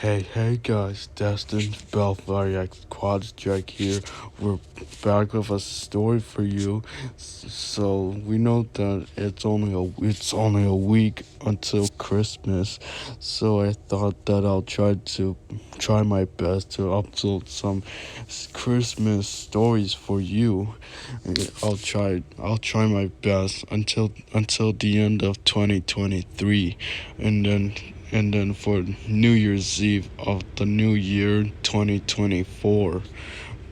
Hey guys, Destin Belfariac Quadjack here. We're back with a story for you. So we know that it's only a week until Christmas. So I thought that I'll try my best to upload some Christmas stories for you. I'll try my best until the end of 2023, and then for New Year's Eve of the new year 2024.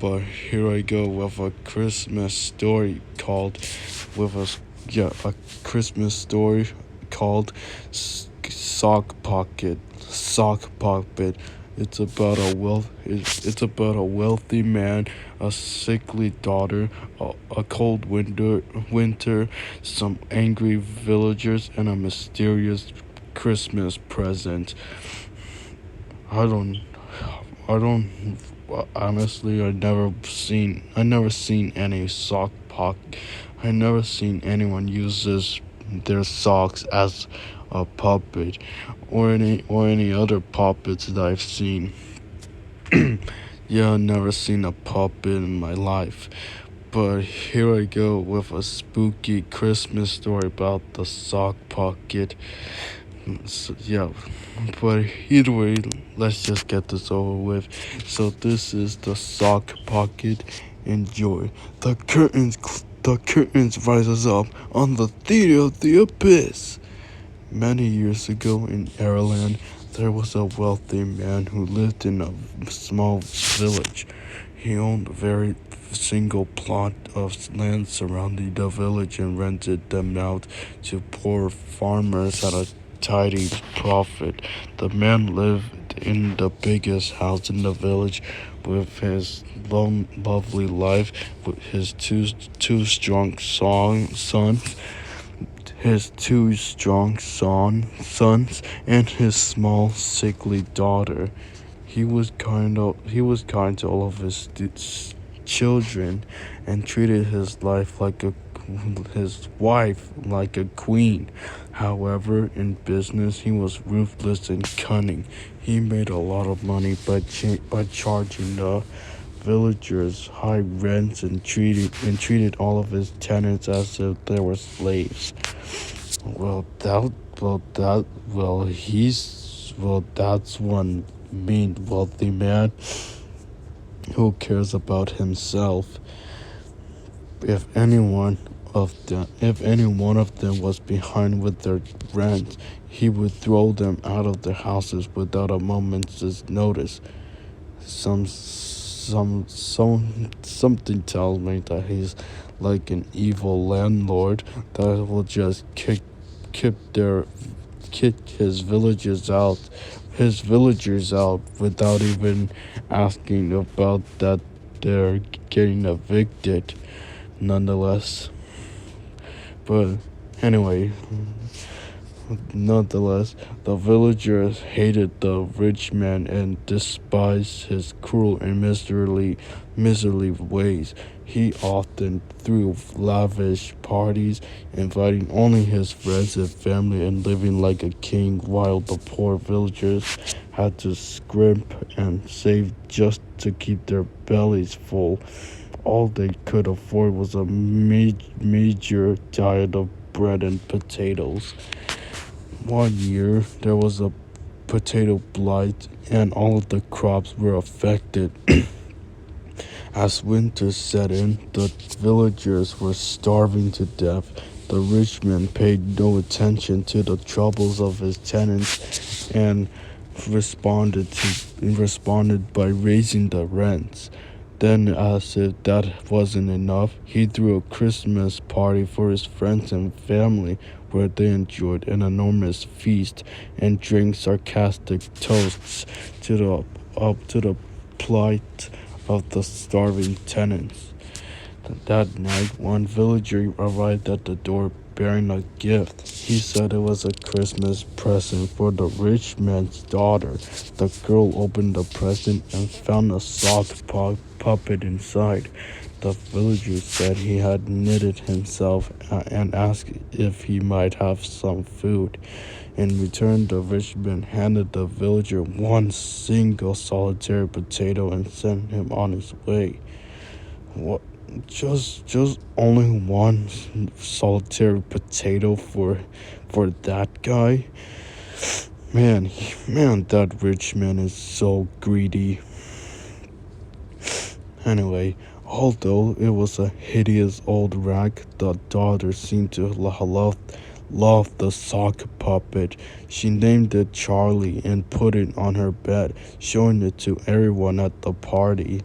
But here I go with a Christmas story called with a a Christmas story called Sock Pocket. It's about a wealthy man, a sickly daughter, a cold winter, some angry villagers, and a mysterious Christmas present. I don't, I don't. Honestly, I never seen any sock pocket. I never seen anyone uses their socks as a puppet, or any other puppets that I've seen. Yeah, I never seen a puppet in my life. But here I go with a spooky Christmas story about the sock pocket. So, yeah, but either way, let's just get this over with. So this is the sock pocket. Enjoy. The curtains rises up on the theater of the abyss. Many years ago in Ireland, there was a wealthy man who lived in a small village. He owned a very single plot of land surrounding the village and rented them out to poor farmers at a tidy profit. The man lived in the biggest house in the village with his lovely wife, with his two strong sons, sons, and his small sickly daughter. He was kind to all of his children, and treated his wife like a queen. However, in business, he was ruthless and cunning. He made a lot of money by charging the villagers high rents, and treated all of his tenants as if they were slaves. Well, that, that's one mean wealthy man who cares about himself. If any one of them was behind with their rent, he would throw them out of their houses without a moment's notice. Something tells me that he's like an evil landlord that will just kick their kick his villagers out without even asking about that they're getting evicted nonetheless. But anyway, nonetheless, the villagers hated the rich man and despised his cruel and miserly ways. He often threw lavish parties, inviting only his friends and family and living like a king, while the poor villagers had to scrimp and save just to keep their bellies full. All they could afford was a major diet of bread and potatoes. One year, there was a potato blight, and all of the crops were affected. As winter set in, the villagers were starving to death. The rich man paid no attention to the troubles of his tenants and responded by raising the rents. Then, as if that wasn't enough, he threw a Christmas party for his friends and family, where they enjoyed an enormous feast and drank sarcastic toasts to the plight of the starving tenants. That night, one villager arrived at the door bearing a gift. He said it was a Christmas present for the rich man's daughter. The girl opened the present and found a sock puppet inside. The villager said he had knitted himself and asked if he might have some food. In return, the rich man handed the villager one single solitary potato and sent him on his way. What? Just only one solitary potato for that guy? Man, that rich man is so greedy. Anyway, although it was a hideous old rag, the daughter seemed to love the sock puppet. She named it Charlie and put it on her bed, showing it to everyone at the party.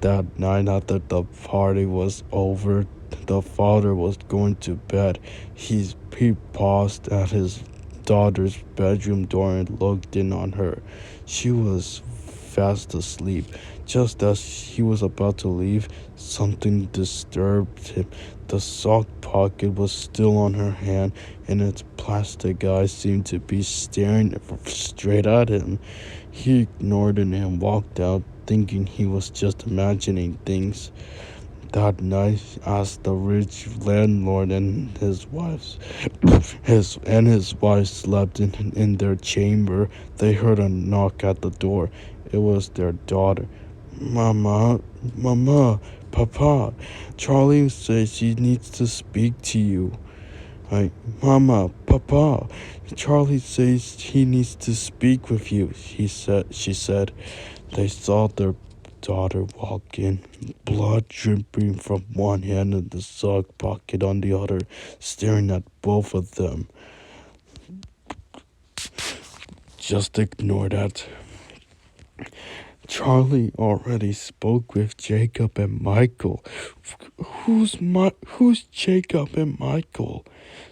That night, after the party was over, the father was going to bed. He paused at his daughter's bedroom door and looked in on her. She was fast asleep. Just as he was about to leave, something disturbed him. The sock pocket was still on her hand, and its plastic eyes seemed to be staring straight at him. He ignored it and walked out, thinking he was just imagining things. That night, as the rich landlord and his wife slept in their chamber, they heard a knock at the door. It was their daughter. Mama, Mama, Papa, Charlie says he needs to speak to you. I, Mama, Papa, Charlie says he needs to speak with you, she said. They saw their daughter walk in, blood dripping from one hand and the sock pocket on the other, staring at both of them. Just ignore that. Charlie already spoke with Jacob and Michael. Who's Jacob and Michael?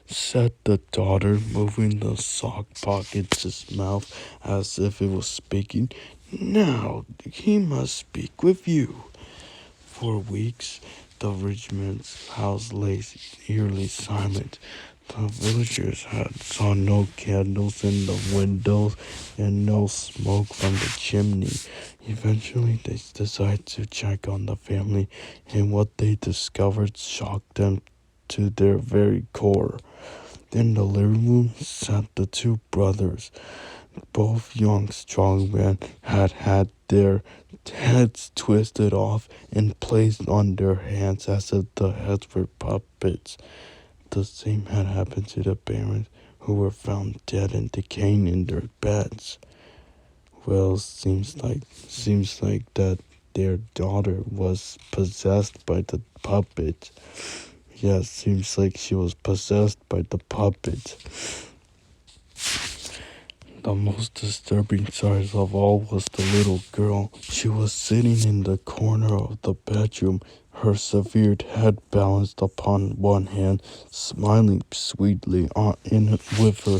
Said the daughter, moving the sock pocket to his mouth as if it was speaking. Now he must speak with you. For weeks, the rich man's house lay eerily silent. The villagers had saw no candles in the windows and no smoke from the chimney. Eventually, they decided to check on the family, and what they discovered shocked them to their very core. In the living room sat the two brothers. Both young strong men had their heads twisted off and placed on their hands as if the heads were puppets. The same had happened to the parents, who were found dead and decaying in their beds. Well, seems like that their daughter was possessed by the puppet. Yeah, seems like she was possessed by the puppet. The most disturbing sight of all was the little girl. She was sitting in the corner of the bedroom, her severed head balanced upon one hand, smiling sweetly with her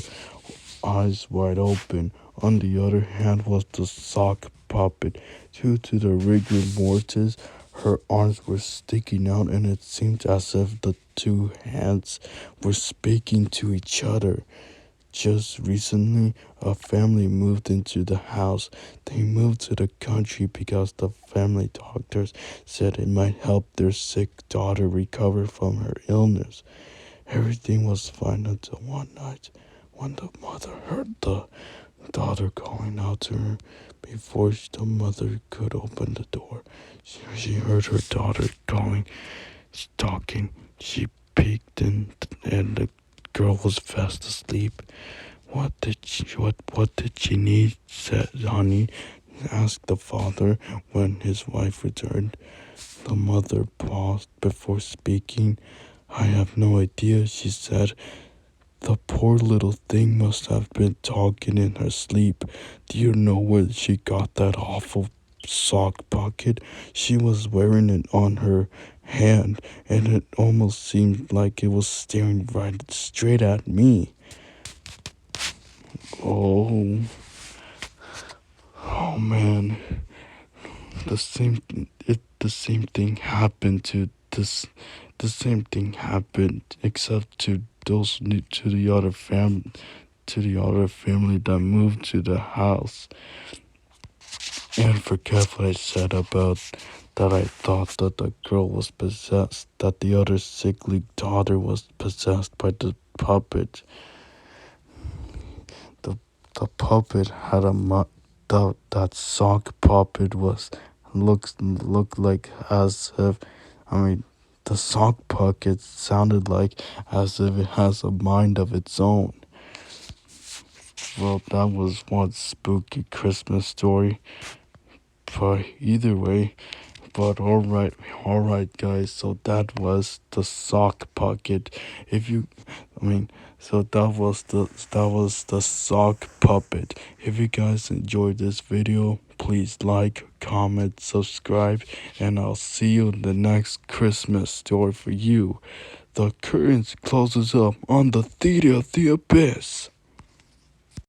eyes wide open. On the other hand was the sock puppet. Due to the rigor mortis, her arms were sticking out, and it seemed as if the two hands were speaking to each other. Just recently, a family moved into the house. They moved to the country because the family doctors said it might help their sick daughter recover from her illness. Everything was fine until one night when the mother heard the daughter calling out to her. Before the mother could open the door, she heard her daughter talking. She peeked in, and the girl was fast asleep. What did she need? Said honey, asked the father when his wife returned. The mother paused before speaking. I have no idea, she said. The poor little thing must have been talking in her sleep. Do you know where she got that awful sock pocket? She was wearing it on her hand, and it almost seemed like it was staring right straight at me. Oh, oh man, the same thing happened to this. The same thing happened, except to to the other family that moved to the house. And forget what I said about that I thought that the girl was possessed, that the other sickly daughter was possessed by the puppet. the puppet had a that sock puppet was looked like as if, I mean, the sock puppet sounded like as if it has a mind of its own. Well, that was one spooky Christmas story. But either way, but alright, guys. So that was the sock puppet. If you, I mean, so that was the sock puppet. If you guys enjoyed this video, please like, comment, subscribe, and I'll see you in the next Christmas story for you. The curtains closes up on the Theater of the Abyss.